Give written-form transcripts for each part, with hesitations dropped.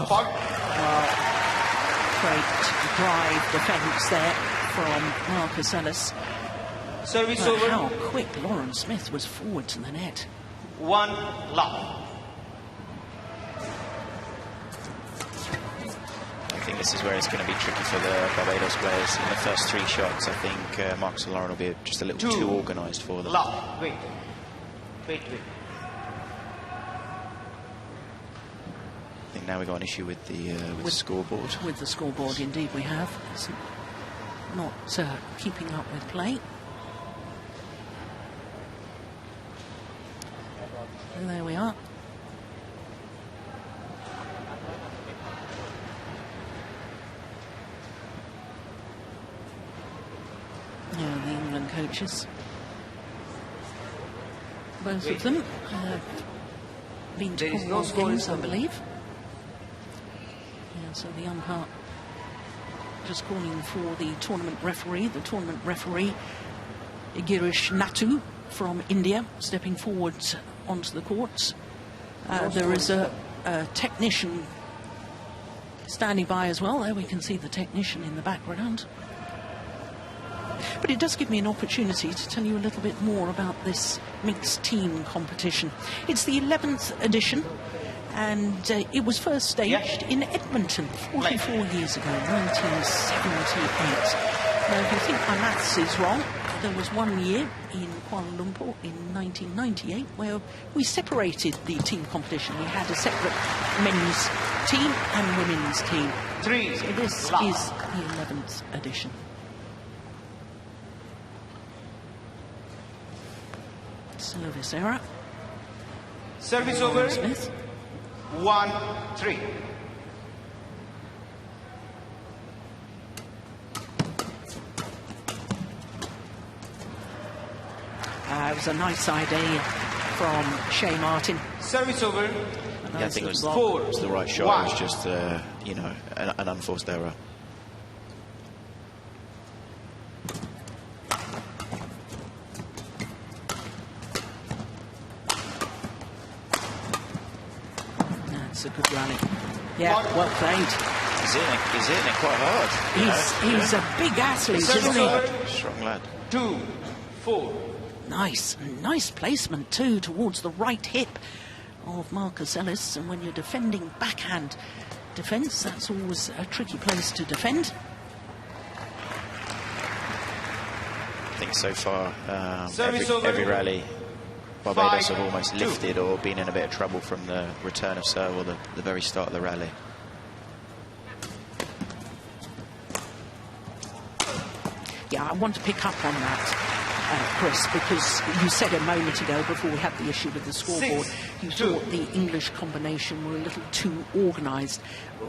Well, great drive defence there from Marcus Ellis. Service But over. how quick Lauren Smith was forward to the net. 1 love. I think this is where it's going to be tricky for the Barbados players. In the first 3 shots, I think Marcus and Lauren will be just a little too organised for them. Love. Wait. Wait. I think now we've got an issue with the scoreboard. With the scoreboard, indeed we have. It's not keeping up with play. And there we are. Yeah, the England coaches. Both of them have been to Commonwealth Games, I believe. Yeah, so the umpire just calling for the tournament referee. The tournament referee, Girish Natu from India, stepping forward onto the courts. There is a technician standing by as well. There we can see the technician in the background. But it does give me an opportunity to tell you a little bit more about this mixed team competition. It's the 11th edition, and it was first staged in Edmonton 44 years ago, 1978. Now, if you think my maths is wrong, there was 1 year in Kuala Lumpur in 1998 where we separated the team competition. We had a separate men's team and women's team. So this is the 11th edition. Service error. Service over. Smith. 1-3. It was a nice idea from Shea Martin. Service over. Yeah, I think it was, Four. it was the right shot. One. It was just, you know, an unforced error. That's a good rally. Yeah, well played. He's hitting it quite hard. He's a big athlete, isn't he? Strong lad. 2-4. Nice placement too towards the right hip of Marcus Ellis. And when you're defending backhand defence, that's always a tricky place to defend. I think so far, Service over. every rally, Barbados 5-2. have almost lifted or been in a bit of trouble from the return of serve or the very start of the rally. Yeah, I want to pick up on that, Chris, because you said a moment ago, before we had the issue with the scoreboard, you thought the English combination were a little too organised.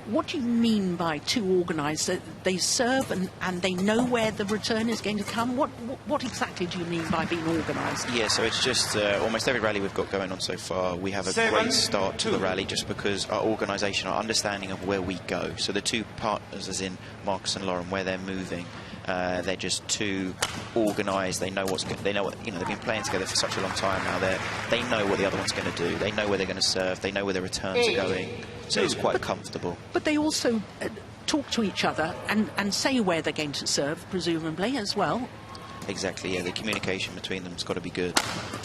What do you mean by too organised? They serve and they know where the return is going to come? What exactly do you mean by being organised? Yeah, so it's just almost every rally we've got going on so far, we have a great start to the rally just because our organisation, our understanding of where we go. So the two partners, as in Marcus and Lauren, where they're moving, they're just too organised. They know what's good. They know what, you know. They've been playing together for such a long time now. They know what the other one's going to do. They know where they're going to serve. They know where the returns are going. So it's quite comfortable. But they also talk to each other and say where they're going to serve, presumably as well. Exactly, yeah, the communication between them's got to be good.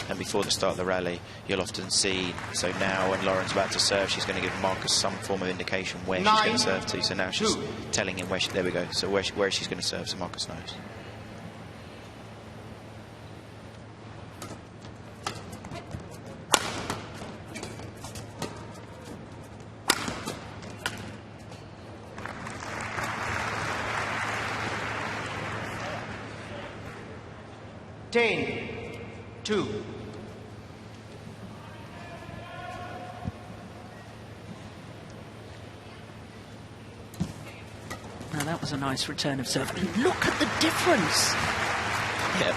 And before the start of the rally, you'll often see, so now when Lauren's about to serve, she's going to give Marcus some form of indication where she's going to serve to. So now she's telling him where there we go, so where she's going to serve, so Marcus knows. Two. Now that was a nice return of serve. Look at the difference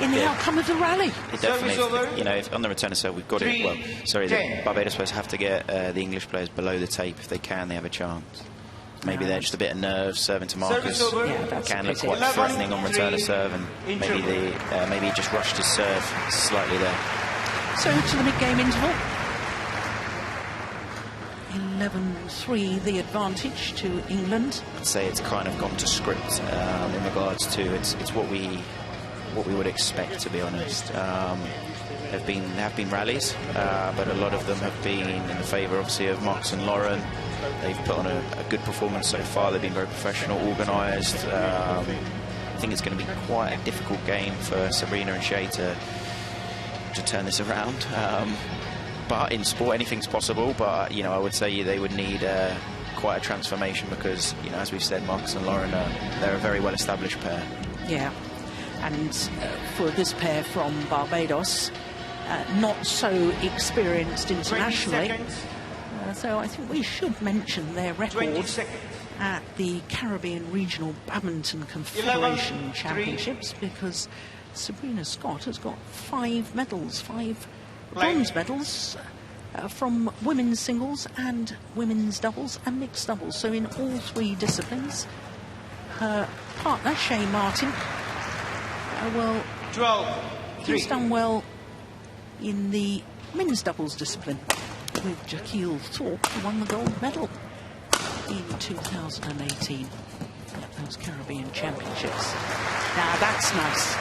in the outcome of the rally. It definitely, you know, if on the return of serve we've got it. Well, sorry, the Barbados players have to get the English players below the tape. If they can, they have a chance. Maybe they're just a bit of nerves serving to Marcus. Yeah, can look quite threatening on return of serve, and maybe he just rushed his serve slightly there. So to the mid-game interval. 11-3 the advantage to England. I'd say it's kind of gone to script in regards to it's what we would expect, to be honest. There have been rallies, but a lot of them have been in the favour, obviously, of Marcus and Lauren. They've put on a good performance so far. They've been very professional, organised. I think it's going to be quite a difficult game for Sabrina and Shay to turn this around. But in sport, anything's possible. But you know, I would say they would need quite a transformation because, you know, as we've said, Marcus and Lauren they're a very well-established pair. Yeah, and for this pair from Barbados, not so experienced internationally. So I think we should mention their record at the Caribbean Regional Badminton Confederation Championships, because Sabrina Scott has got 5 medals, 5 bronze medals from women's singles and women's doubles and mixed doubles. So in all 3 disciplines. Her partner, Shay Martin, well, 12-3. he's done well in the men's doubles discipline with Jaquil Thorpe, who won the gold medal in 2018 at those Caribbean Championships. Now that's nice.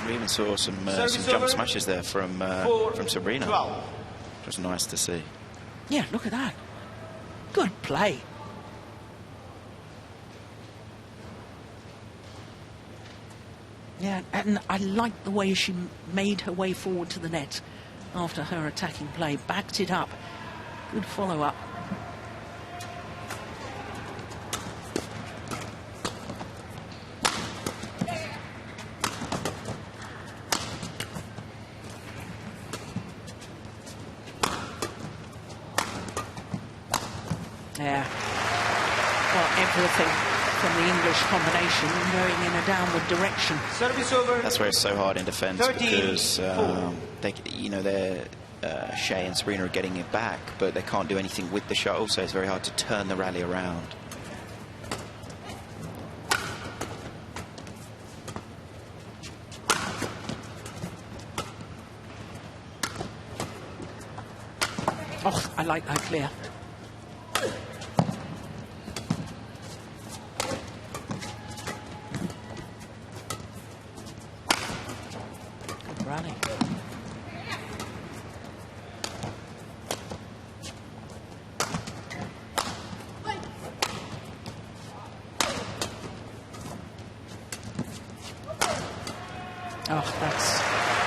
We even saw some jump smashes there from Sabrina. 12. It was nice to see. Yeah, look at that. Good play. Yeah, and I like the way she made her way forward to the net after her attacking play. Backed it up. Good follow-up. Yeah. Well, everything from the English combination going in a downward direction. Service over. That's where it's so hard in defence, 13, because Shay and Sabrina are getting it back, but they can't do anything with the shuttle, so it's very hard to turn the rally around. Oh, I like that clear. Good rally. Oh, that's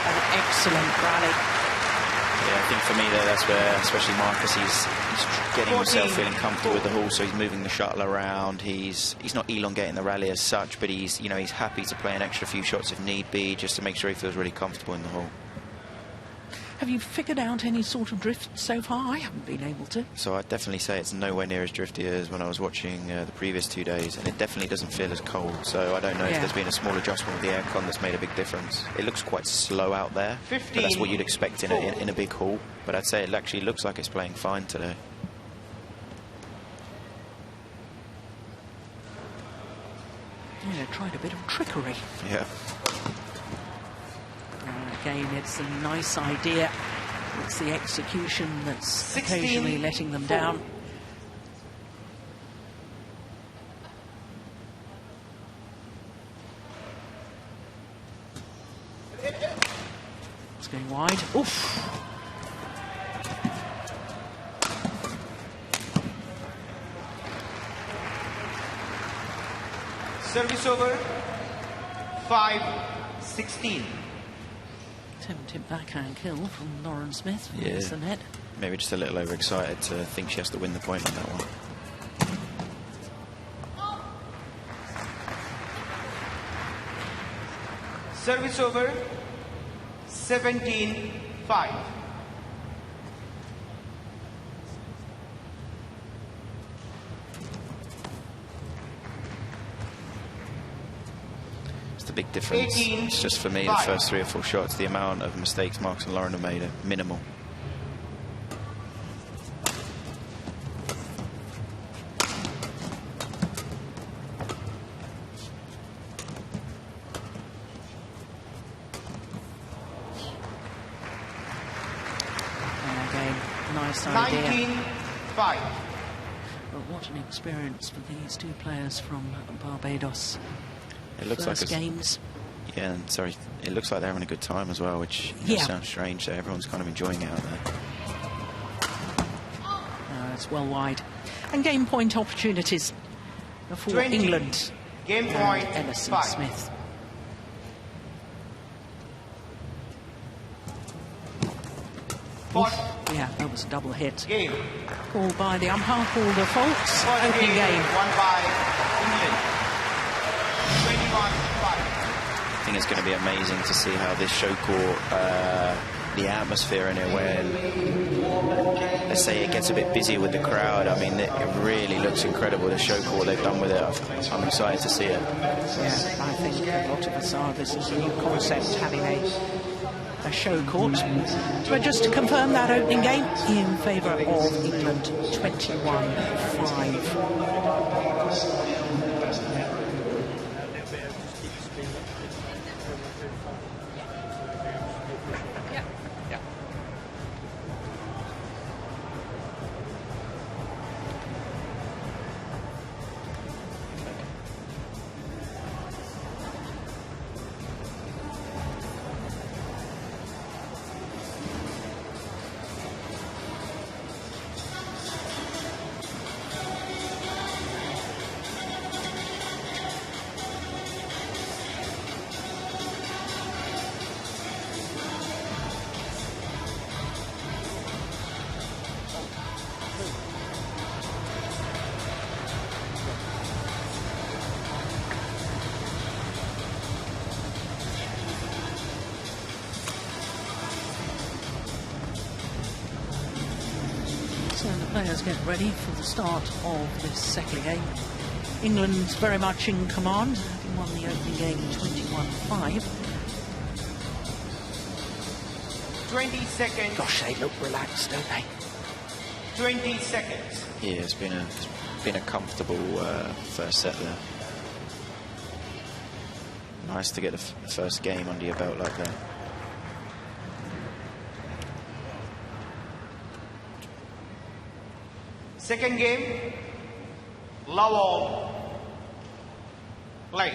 an excellent rally. Yeah, I think for me that's where, especially Marcus, he's getting himself feeling comfortable with the hall, so he's moving the shuttle around. He's not elongating the rally as such, but he's happy to play an extra few shots if need be, just to make sure he feels really comfortable in the hall. Have you figured out any sort of drift so far? I haven't been able to. So I'd definitely say it's nowhere near as drifty as when I was watching the previous 2 days, and it definitely doesn't feel as cold. So I don't know if there's been a small adjustment with the aircon that's made a big difference. It looks quite slow out there, but that's what you'd expect in a big hall. But I'd say it actually looks like it's playing fine today. Yeah, tried a bit of trickery. Yeah. Again, it's a nice idea. It's the execution that's occasionally letting them down. It's going wide. Oof. Service over. 5-16. Attempted backhand kill from Lauren Smith. Yeah. Against the net. Maybe just a little overexcited to think she has to win the point on that one. Service over. 17-5. The big difference. It's just for me, the first 3 or 4 shots, the amount of mistakes Marcus and Lauren have made are minimal. nice idea. 19-5. But what an experience for these two players from Barbados. It looks First like games. Yeah, and sorry, it looks like they're having a good time as well, which sounds strange. So everyone's kind of enjoying it out there. It's well wide. And game point opportunities for 20. England. Game and point Ellison 5. Smith. Yeah, that was a double hit. Game. Called by the umpire, called a fault. First Opening game. Won by England. 21-5. I think it's going to be amazing to see how this show court, the atmosphere in it, when, let's say, it gets a bit busy with the crowd. I mean, it really looks incredible, the show court they've done with it. I'm excited to see it. Yeah, I think a lot of us are. This is a new concept, having a show court. But just to confirm that opening game in favour of England, 21-5. So the players get ready for the start of this second game. England's very much in command, having won the opening game 21-5. 20 seconds. Gosh, they look relaxed, don't they? 20 seconds. Yeah, it's been a comfortable first set there. Nice to get the first game under your belt like that. Second game, love all, play.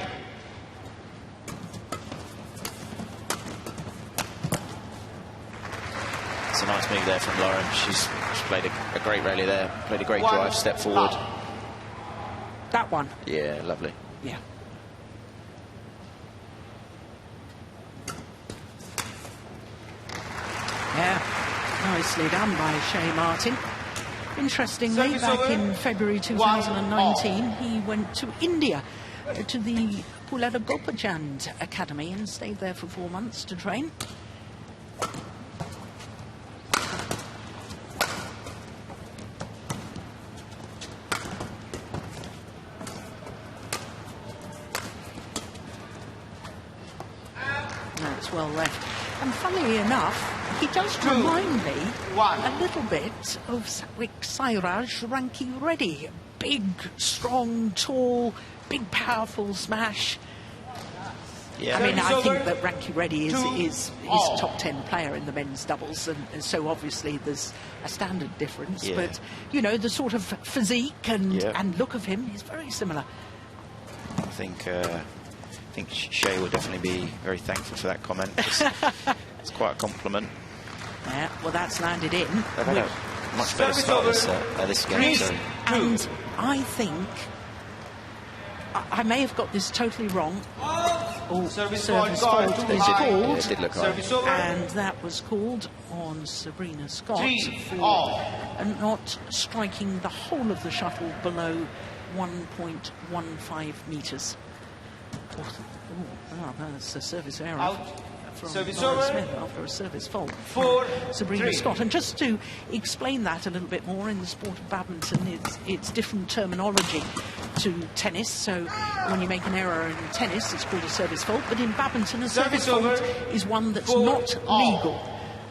It's a nice move there from Lauren. She's played a great rally there, played a great drive, step forward. That one. Yeah, lovely. Yeah. Yeah, nicely done by Shea Martin. Interestingly, back in February 2019, he went to India, to the Pulada Gopachand Academy, and stayed there for 4 months to train. That's well left. And funnily enough, he does remind me a little bit of Satwik Sairaj Ranki Reddy. Big, strong, tall, big, powerful smash. Yeah. I mean, I think that Ranki Reddy is a top 10 player in the men's doubles, and so obviously there's a standard difference. Yeah. But, you know, the sort of physique and look of him is very similar. I think Shea will definitely be very thankful for that comment. It's quite a compliment. Yeah, well, that's landed in. They've had a much better start this game. Yes, So. and I think I may have got this totally wrong. Oh, service fault is called, Yeah, it did look high. and that was called on Sabrina Scott for not striking the whole of the shuttle below 1.15 metres. Oh, that's a service error from Lauren Smith after a service fault from Sabrina Scott. And just to explain that a little bit more, in the sport of badminton, it's different terminology to tennis. So when you make an error in tennis, it's called a service fault. But in badminton, a service fault is one that's not legal.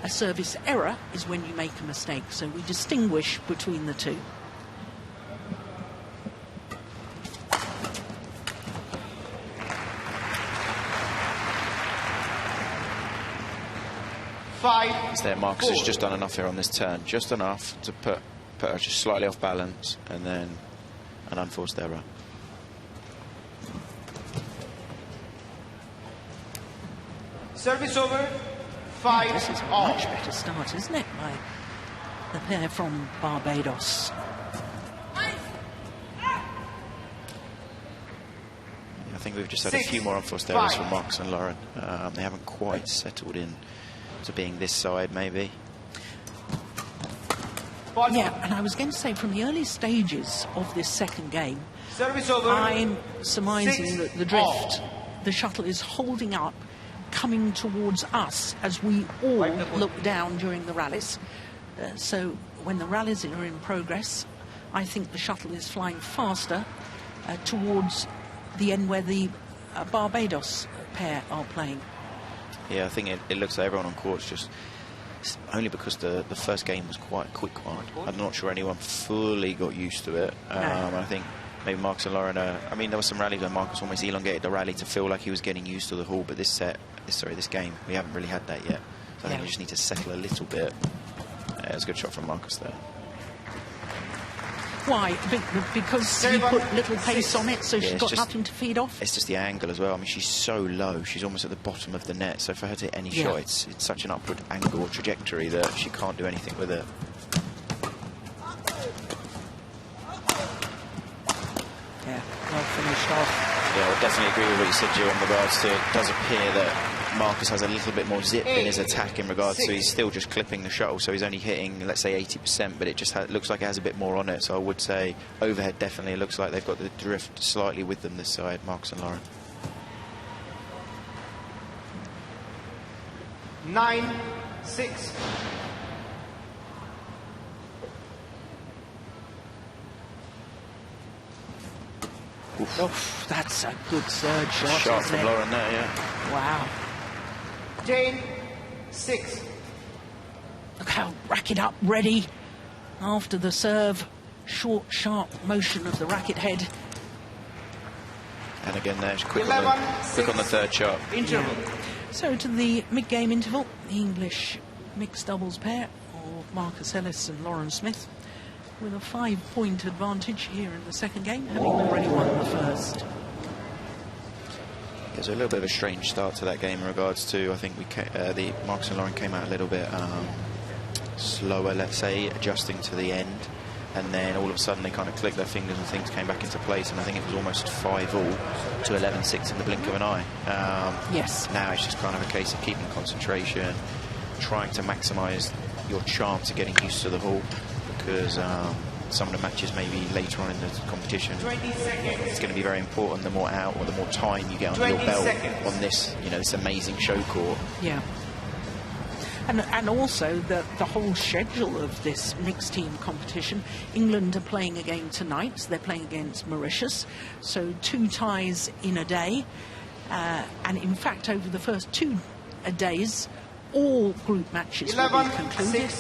A service error is when you make a mistake. So we distinguish between the two. 5. Is there Marcus has just done enough here on this turn, just enough to put her just slightly off balance, and then an unforced error. Service over. 5 This is a all. much better start, isn't it, by the pair from Barbados. I think we've just had a few more unforced errors from Marcus and Lauren. They haven't quite settled in to being this side, maybe. Yeah, and I was going to say, from the early stages of this second game, Service over. I'm surmising 6 that the drift, all. the shuttle is holding up, coming towards us as we all look down during the rallies. So when the rallies are in progress, I think the shuttle is flying faster towards the end where the Barbados pair are playing. Yeah, I think it looks like everyone on court's just... Only because the first game was quite a quick one. I'm not sure anyone fully got used to it. I think maybe Marcus and Lauren I mean, there was some rallies where Marcus almost elongated the rally to feel like he was getting used to the haul, but this game, we haven't really had that yet. So I think we just need to settle a little bit. Yeah, it was a good shot from Marcus there. Why? Because he put little pace on it, so she's got nothing to feed off? It's just the angle as well. I mean, she's so low. She's almost at the bottom of the net. So for her to hit any shot, it's such an upward angle or trajectory that she can't do anything with it. Yeah, well finished off. Yeah, I would definitely agree with what you said, Jill, in regards to it does appear that Marcus has a little bit more zip in his attack in regards to he's still just clipping the shuttle, so he's only hitting, let's say, 80%, but it just looks like it has a bit more on it. So I would say overhead definitely. It looks like they've got the drift slightly with them this side, Marcus and Lauren. 9-6. Oof, that's a good third shot. Shot from Lauren there, yeah. Wow. 10-6. Look how racket up, ready after the serve. Short, sharp motion of the racket head. And again there, quick on the third shot. Interval. So to the mid-game interval, the English mixed doubles pair of Marcus Ellis and Lauren Smith with a 5-point advantage here in the second game, having already won the first. There's a little bit of a strange start to that game in regards to, I think the Marcus and Lauren came out a little bit slower, let's say, adjusting to the end, and then all of a sudden they kind of clicked their fingers and things came back into place, and I think it was almost 5-all to 11-6 in the blink of an eye. Yes. Now it's just kind of a case of keeping concentration, trying to maximise your chance of getting used to the haul, because some of the matches maybe later on in the competition, it's going to be very important. The more out or the more time you get under your belt on this, this amazing show court. Yeah. And also the whole schedule of this mixed team competition. England are playing a game tonight. They're playing against Mauritius. So 2 ties in a day. And in fact, over the first 2 days, all group matches will be concluded.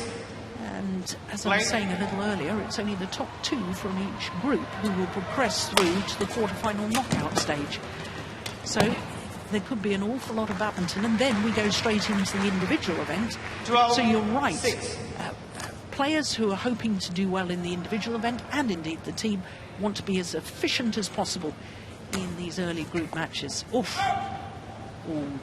And as I was saying a little earlier, it's only the top 2 from each group who will progress through to the quarter-final knockout stage. So there could be an awful lot of badminton, and then we go straight into the individual event. 12, so you're right. 6. Players who are hoping to do well in the individual event, and indeed the team, want to be as efficient as possible in these early group matches. Oof. Ooh.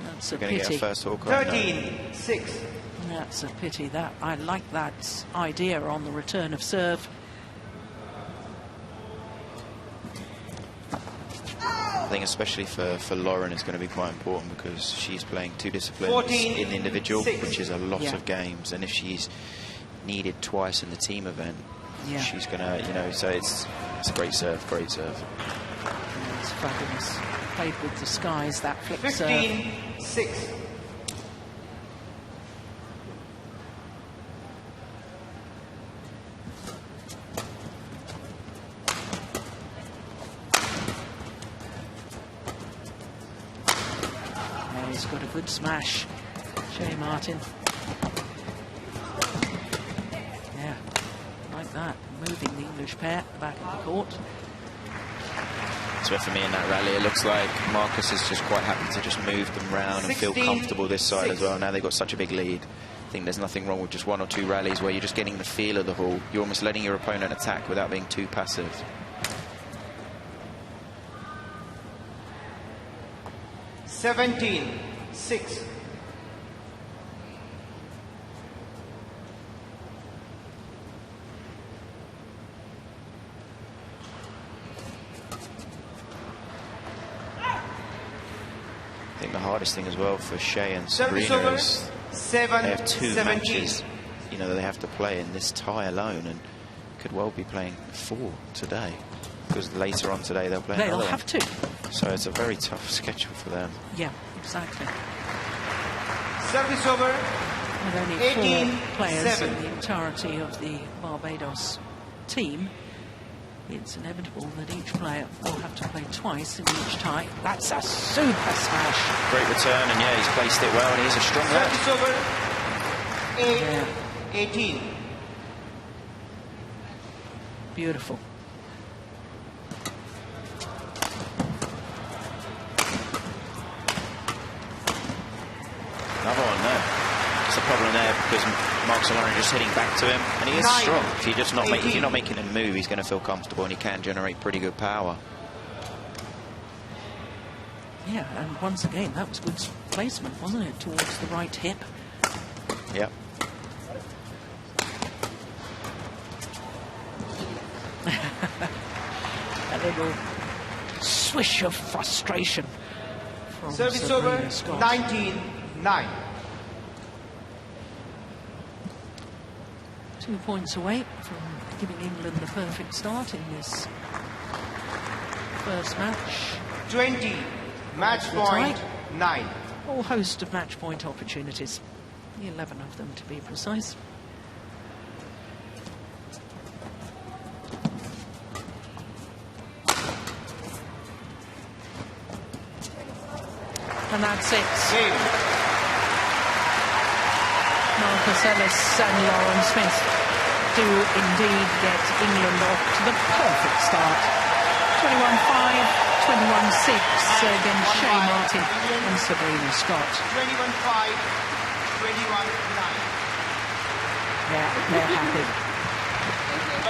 That's a pity. Get a first hook. 13-6. That's a pity. I like that idea on the return of serve. I think especially for Lauren it's going to be quite important, because she's playing 2 disciplines in the individual, which is a lot of games, and if she's needed twice in the team event, she's going to, so it's a great serve, great serve. It's fabulous. Played with the skies, that flick serve. 15-6. He's got a good smash, Jay Martin. Yeah, like that, moving the English pair back in the court. transfer for me in that rally. It looks like Marcus is just quite happy to just move them round and feel comfortable this side as well. Now they've got such a big lead. I think there's nothing wrong with just 1 or 2 rallies where you're just getting the feel of the ball. You're almost letting your opponent attack without being too passive. Seventeen, 6. I think the hardest thing as well for Shea and Sabrina is they have 2 matches, you know, that they have to play in this tie alone, and could well be playing 4 today, because later on today they'll play another one. They'll have to. So it's a very tough schedule for them. Yeah, exactly. Service over. With only 18, 4 players 7. in the entirety of the Barbados team, it's inevitable that each player will have to play twice in each tie. That's a super smash. Great return, and yeah, he's placed it well, and he's a strong lad. Service over. 8, Yeah. 18. Beautiful. Another one there. It's a problem there because Mark Solari just hitting back to him, and he is 9, strong. If you're just not if 18. you're not making him move, he's going to feel comfortable, and he can generate pretty good power. Yeah, and once again, that was good placement, wasn't it, towards the right hip. Yep. A little swish of frustration from Service Sabrina over. Scott. 19, 9. 2 points away from giving England the perfect start in this first match. 20. Match The point. tie. 9. A whole host of match point opportunities. 11 of them to be precise. And that's it. Game. Marcus Ellis and Lauren Smith do indeed get England off to the perfect start. 21-5, 21-6 against Shea Martin and Sabrina Scott. 21-5, 21-9. Yeah, they're happy.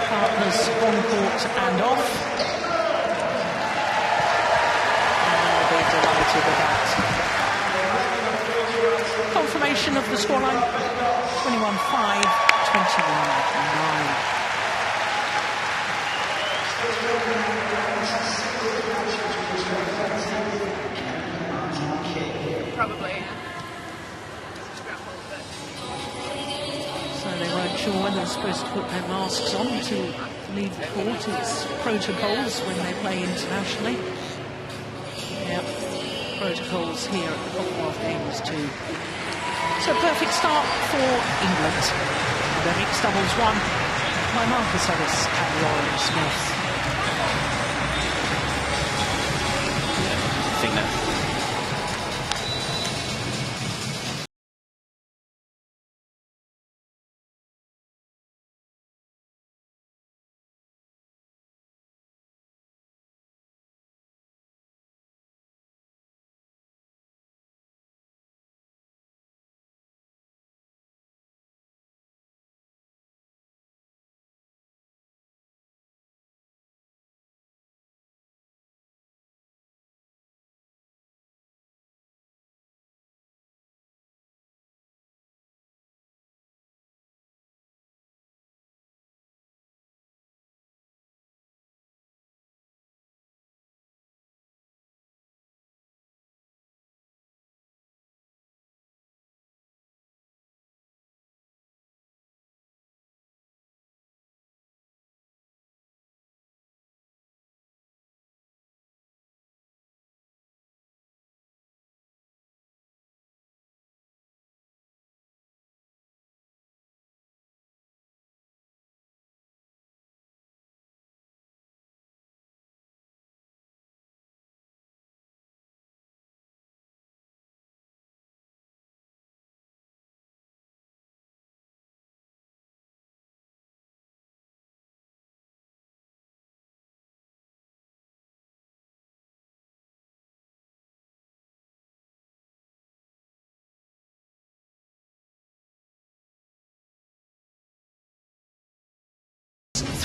Partners on court and off. And they'll be delighted with that. Confirmation of the scoreline, 21-5, 21-9. Probably. So they weren't sure when they're supposed to put their masks on to leave the court. It's protocols when they play internationally. Yeah, protocols here at the Commonwealth Games too. So perfect start for England. The mixed doubles won by Marcus Ellis and Lauren Smith. I think that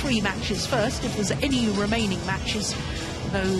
3 matches first. If there's any remaining matches, those